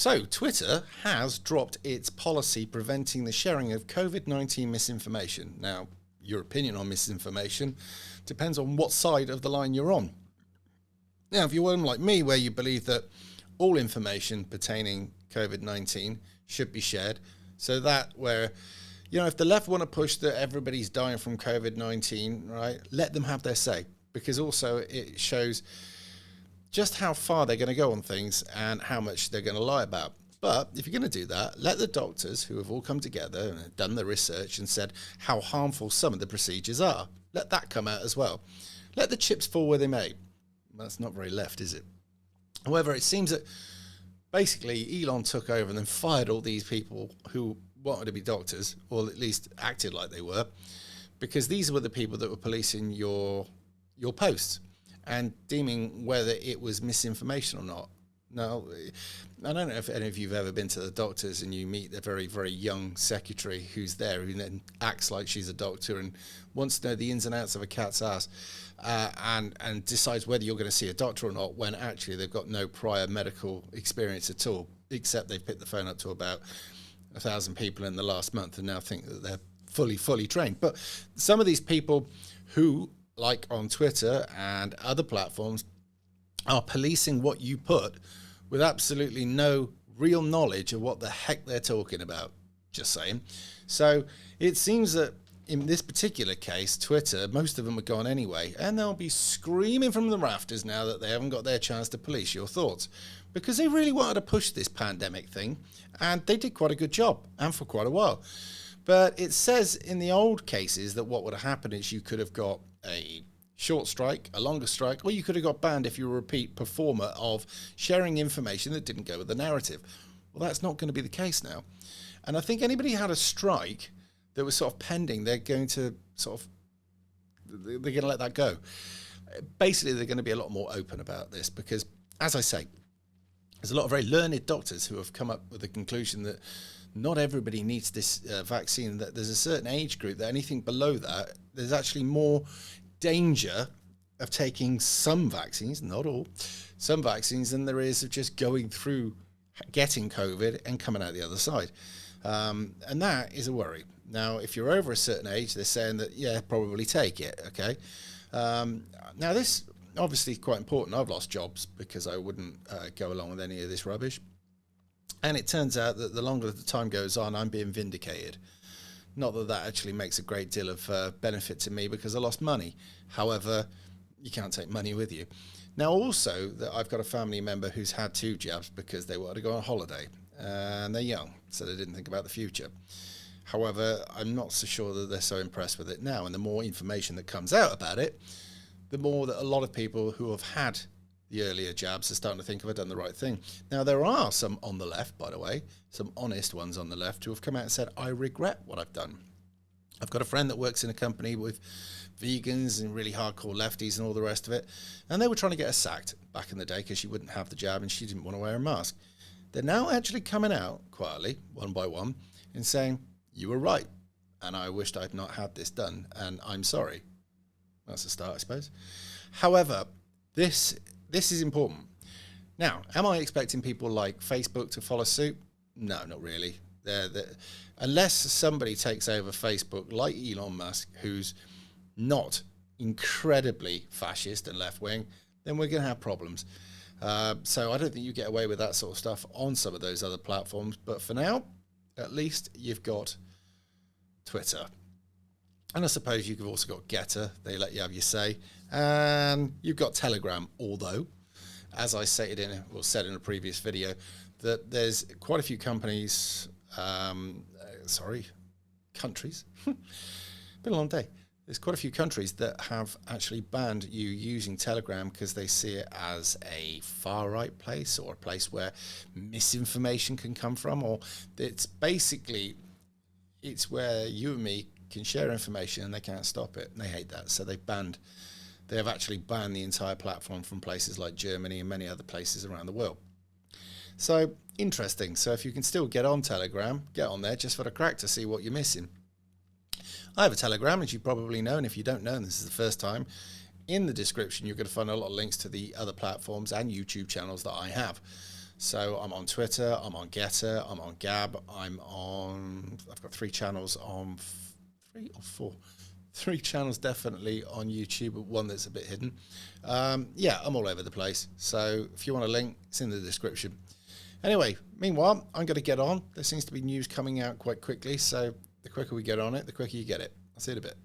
So, Twitter has dropped its policy preventing the sharing of COVID-19 misinformation. Now, your opinion on misinformation depends on what side of the line you're on. Now, if you're one like me, where you believe that all information pertaining COVID-19 should be shared, so that where, if the left want to push that everybody's dying from COVID-19, right, let them have their say, because also it shows just how far they're going to go on things and how much they're going to lie about. But if you're going to do that, let the doctors who have all come together and done the research and said how harmful some of the procedures are, let that come out as well. Let the chips fall where they may. Well, that's not very left, is it? However, it seems that basically Elon took over and then fired all these people who wanted to be doctors, or at least acted like they were, because these were the people that were policing your posts and deeming whether it was misinformation or not. Now, I don't know if any of you have ever been to the doctors and you meet a very, very young secretary who's there, who then acts like she's a doctor and wants to know the ins and outs of a cat's ass, and decides whether you're going to see a doctor or not, when actually they've got no prior medical experience at all, except they've picked the phone up to about 1,000 people in the last month and now think that they're fully trained. But some of these people who, like on Twitter and other platforms, are policing what you put with absolutely no real knowledge of what the heck they're talking about. Just saying. So it seems that in this particular case, Twitter, most of them are gone anyway, and they'll be screaming from the rafters now that they haven't got their chance to police your thoughts, because they really wanted to push this pandemic thing, and they did quite a good job, and for quite a while. But it says in the old cases that what would have happened is you could have got a short strike, a longer strike, or you could have got banned if you were a repeat performer of sharing information that didn't go with the narrative. Well, that's not going to be the case now. And I think anybody who had a strike that was sort of pending, they're going to let that go. Basically, they're going to be a lot more open about this because, as I say, there's a lot of very learned doctors who have come up with the conclusion that not everybody needs this vaccine, that there's a certain age group that anything below that, there's actually more danger of taking some vaccines, not all, some vaccines than there is of just going through getting COVID and coming out the other side. And that is a worry. Now, if you're over a certain age, they're saying that, yeah, probably take it, okay? Now, this obviously quite important. I've lost jobs because I wouldn't go along with any of this rubbish. And it turns out that the longer the time goes on, I'm being vindicated. Not that that actually makes a great deal of benefit to me because I lost money. However, you can't take money with you. Now, also, that I've got a family member who's had 2 jabs because they wanted to go on holiday. And they're young, so they didn't think about the future. However, I'm not so sure that they're so impressed with it now. And the more information that comes out about it, the more that a lot of people who have had the earlier jabs are starting to think, have I done the right thing? Now, there are some on the left, by the way, some honest ones on the left who have come out and said, I regret what I've done. I've got a friend that works in a company with vegans and really hardcore lefties and all the rest of it. And they were trying to get her sacked back in the day because she wouldn't have the jab and she didn't want to wear a mask. They're now actually coming out quietly, one by one, and saying, you were right, and I wished I'd not had this done, and I'm sorry. That's a start, I suppose. However, this is important. Now, am I expecting people like Facebook to follow suit? No, not really. Unless somebody takes over Facebook, like Elon Musk, who's not incredibly fascist and left-wing, then we're going to have problems. So I don't think you get away with that sort of stuff on some of those other platforms. But for now, at least you've got Twitter. And I suppose you've also got Getter. They let you have your say. And you've got Telegram, although, as I said in a previous video, that there's quite a few countries. Been a long day. There's quite a few countries that have actually banned you using Telegram because they see it as a far-right place or a place where misinformation can come from, or it's where you and me can share information and they can't stop it, and they hate that. So they have actually banned the entire platform from places like Germany and many other places around the world. So interesting. So if you can still get on Telegram, get on there just for the crack to see what you're missing. I have a Telegram, as you probably know, and if you don't know, and this is the first time, in the description you're going to find a lot of links to the other platforms and YouTube channels that I have. So I'm on Twitter, I'm on Getter, I'm on Gab, I've got 3 channels on, 3 or 4? 3 channels definitely on YouTube, but 1 that's a bit hidden. Yeah, I'm all over the place. So if you want a link, it's in the description. Anyway, meanwhile, I'm going to get on. There seems to be news coming out quite quickly, so the quicker we get on it, the quicker you get it. I'll see you in a bit.